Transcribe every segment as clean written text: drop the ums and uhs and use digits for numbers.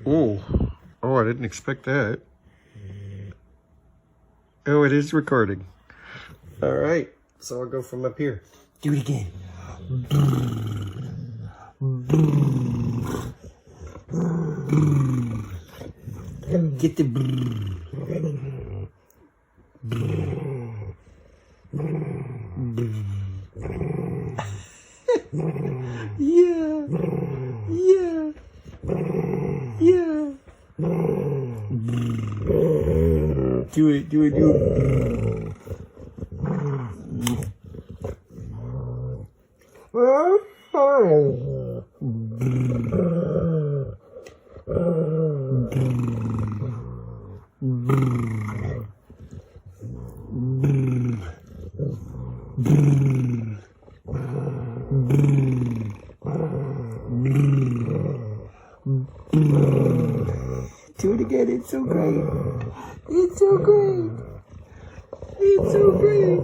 Oh, I didn't expect that. Oh, it is recording. All right, so I'll go from up here. Do it again. Get the yeah. Do it. Do it again. It's so great. It's so great. It's so great.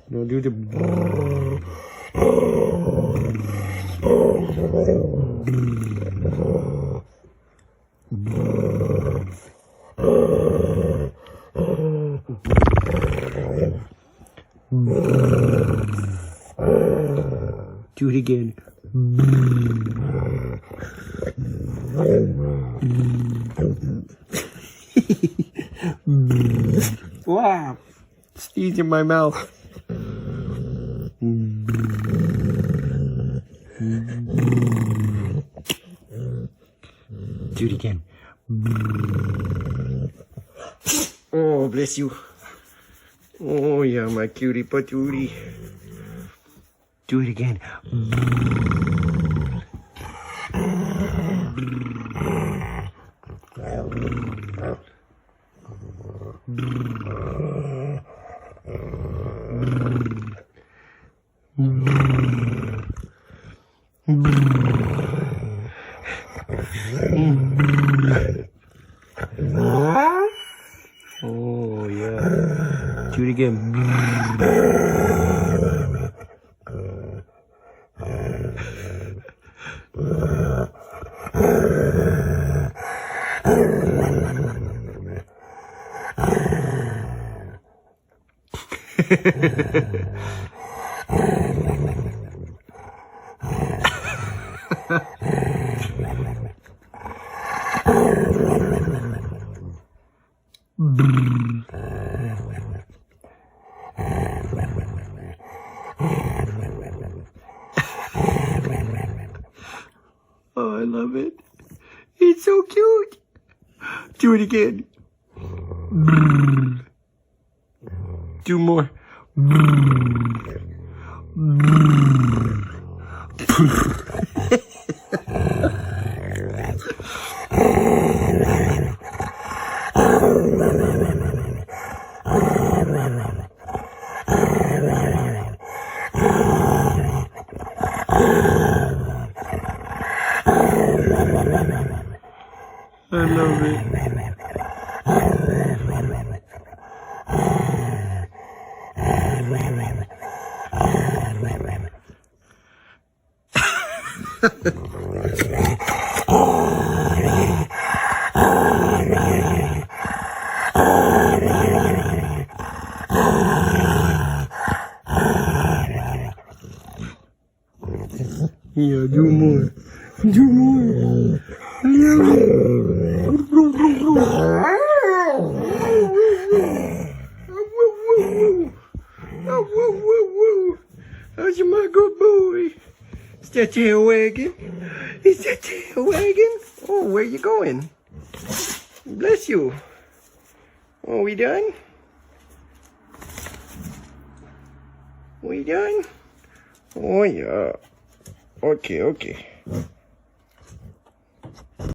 No, do the. Do it again. Wow, sneeze in my mouth. Do it again. Oh, bless you. Oh, yeah, my cutie patootie. Do it again. Oh, yeah. Do it again. Oh, I love it. It's so cute. Do it again. Do more. I love it. Yeah, do more. Do more. I love it. How's my good boy? Is that tail wagging? Is that tail wagging? Oh, where you going? Bless you. Oh, we done? We done? Oh, yeah. Okay.